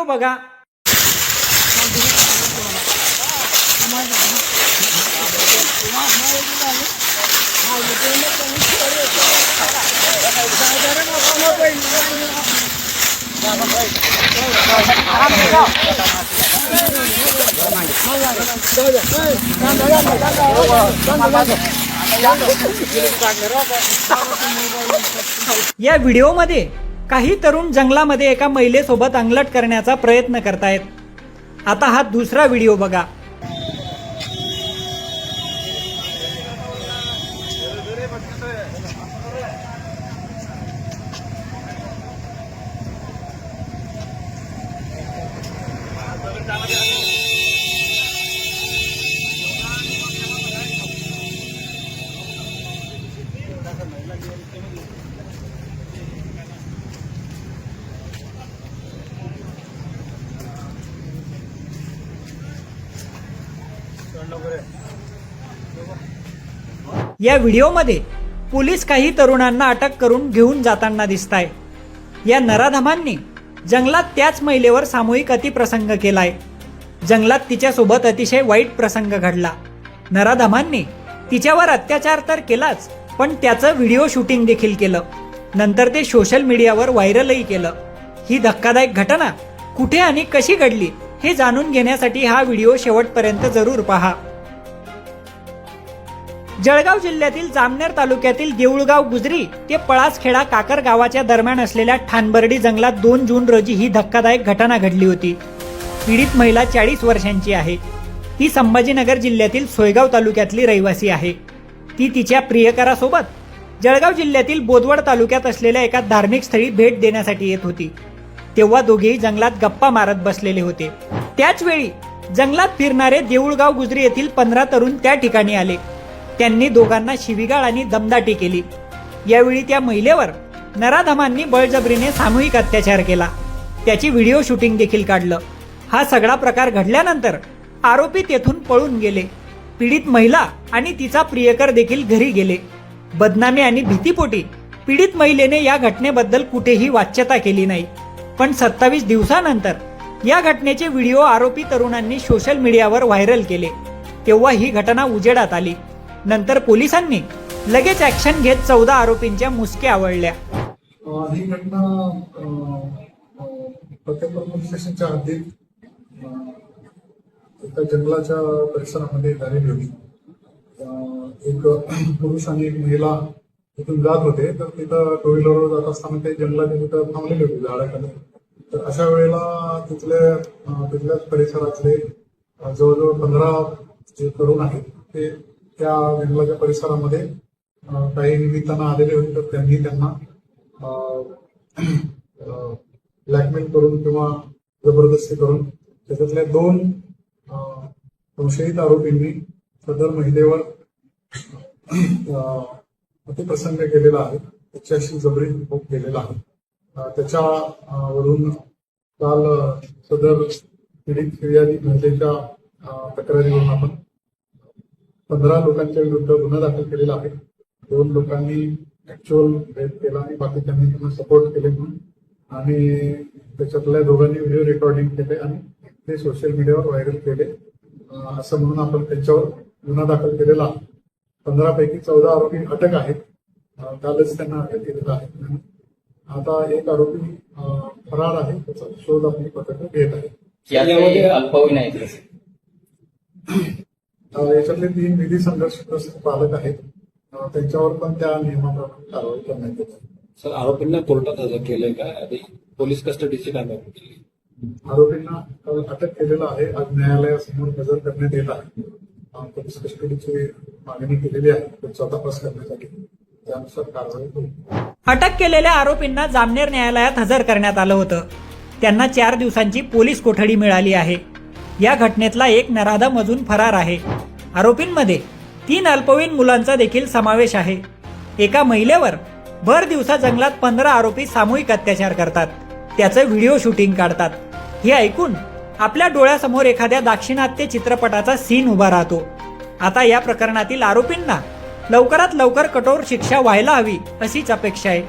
बघा। या व्हिडिओमध्ये काही तरुण जंगलामध्ये एका महिलेसोबत अंगलट करण्याचा प्रयत्न करतायत। आता हा दुसरा व्हिडिओ बघा। या व्हिडिओमध्ये पोलीस काही तरुणांना अटक करून घेऊन जाताना दिसताय। या नराधमांनी जंगलात त्याच महिलेवर सामूहिक अतिप्रसंग केलाय। जंगलात तिच्यासोबत अतिशय वाईट प्रसंग घडला। नराधमांनी तिच्यावर अत्याचार तर केलाच, पण त्याचं व्हिडिओ शूटिंग देखील केलं। नंतर ते सोशल मीडियावर व्हायरलही केलं। ही धक्कादायक घटना कुठे आणि कशी घडली हे जाणून घेण्यासाठी हा व्हिडिओ शेवटपर्यंत जरूर पहा। जळगाव जिल्ह्यातील जामनेर तालुक्यातील देऊळगाव गुजरी ते पळासखेडा काकर गावाच्या दरम्यान असलेल्या ठाणबर्डी जंगलात 2 जून रोजी ही धक्कादायक घटना घडली होती। पीडित महिला 40 वर्षांची आहे। ती संभाजीनगर जिल्ह्यातील सोयगाव तालुक्यातली रहिवासी आहे। ती तिच्या प्रियकरासोबत जळगाव जिल्ह्यातील बोदवड तालुक्यात असलेल्या एका धार्मिक स्थळी भेट देण्यासाठी येत होती। तेव्हा दोघेही जंगलात गप्पा मारत बसलेले होते। त्याच वेळी जंगलात फिरणारे देऊळगाव गुजरी येथील 15 तरुण त्या ठिकाणी आले। त्यांनी दोघांना शिवीगाळ आणि दमदाटी केली। यावेळी त्या महिलेवर नराधमांनी बळजबरीने सामूहिक अत्याचार केला। त्याची व्हिडिओ शूटिंग देखील काढलं। हा सगळा प्रकार घडल्यानंतर आरोपी तेथून पळून गेले। पीडित महिला आणि तिचा प्रियकर देखील घरी गेले। बदनामी आणि भीतीपोटी पीडित महिलेने या घटनेबद्दल कुठेही वाच्यता केली नाही। पण 27 दिवसानंतर या घटनेचे व्हिडिओ आरोपी तरुणांनी सोशल मीडियावर व्हायरल केले। तेव्हा ही घटना उजेडात आली। नंतर पोलिसांनी लगेच ऍक्शन घेत 14 आरोपींच्या मुसक्या आवळल्या। ही घटना फतेपूर पोलीस स्टेशनच्या हद्दीत एका जंगलाच्या परिसरामध्ये झालेली होती। एक पुरुष आणि एक महिला तिथून जात होते, तर तिथं टू व्हीलरवर जात असताना ते जंगलाच्या तिथं थांबलेले होते झाडाखाली। तर अशा वेळेला तिथल्याच परिसरातले जवळजवळ 15 जे तरुण आहेत ते त्या जंगलाच्या परिसरामध्ये काही निमित्तानं आलेले होते। तर त्यांनी त्यांना ब्लॅकमेल करून किंवा जबरदस्ती करून त्याच्यातल्या 2 संशयित आरोपींनी सदर महिलेवर अतिप्रसंग केलेला आहे, त्याच्याशी जबरी भोग केलेला आहे। त्याच्यावरून काल सदर पीडित फिर्यादी महिलेच्या तक्रारीवरून आपण 15 लोकांच्या विरुद्ध गुन्हा दाखल केलेला आहे। 2 लोकांनी ऍक्च्युअल रेप केला आणि बाकीच्यांनी त्यांना सपोर्ट केले म्हणून, आणि त्याच्यातल्या दोघांनी व्हिडिओ रेकॉर्डिंग केले आणि ते सोशल मीडियावर व्हायरल केले, असं म्हणून आपण त्यांच्यावर गुन्हा दाखल केलेला आहे। 15 पैकी 14 आरोपी अटक आहेत। कालच त्यांना अटक केलेला आहे। आता एक आरोपी फरार आहे, त्याचा शोध आपली पथकं घेत आहे। याच्यामध्ये अल्पवयीन आहेत याच्यातले 3 विधी संघर्षग्रस्त पालक आहेत, त्यांच्यावर पण त्या नियमाप्रमाणे कारवाई करण्यात येते। सर, आरोपींना कोर्टात हजर केलंय का? आधी पोलीस कस्टडीची कारवाई केली? आरोपींना अटक केलेलं आहे। आज न्यायालयासमोर हजर करण्यात येत आहे। पोलीस कस्टडीची मागणी केलेली आहे पुढचा तपास करण्यासाठी, त्यानुसार कारवाई होईल। अटक केलेल्या आरोपींना जामनेर न्यायालयात हजर करण्यात आलं होतं। त्यांना 4 दिवसांची पोलीस कोठडी मिळाली आहे। या घटनेतला एक नराधम अजून फरार आहे। आरोपींमध्ये 3 अल्पवयीन मुलांचा देखील समावेश आहे। एका महिलेवर भर दिवसा जंगलात 15 आरोपी सामूहिक अत्याचार करतात, त्याचं व्हिडिओ शूटिंग काढतात। हे ऐकून आपल्या डोळ्यासमोर एखाद्या दाक्षिणात्य चित्रपटाचा सीन उभा राहतो। आता या प्रकरणातील आरोपींना लवकरात लवकर कठोर शिक्षा व्हायला हवी अशीच अपेक्षा आहे।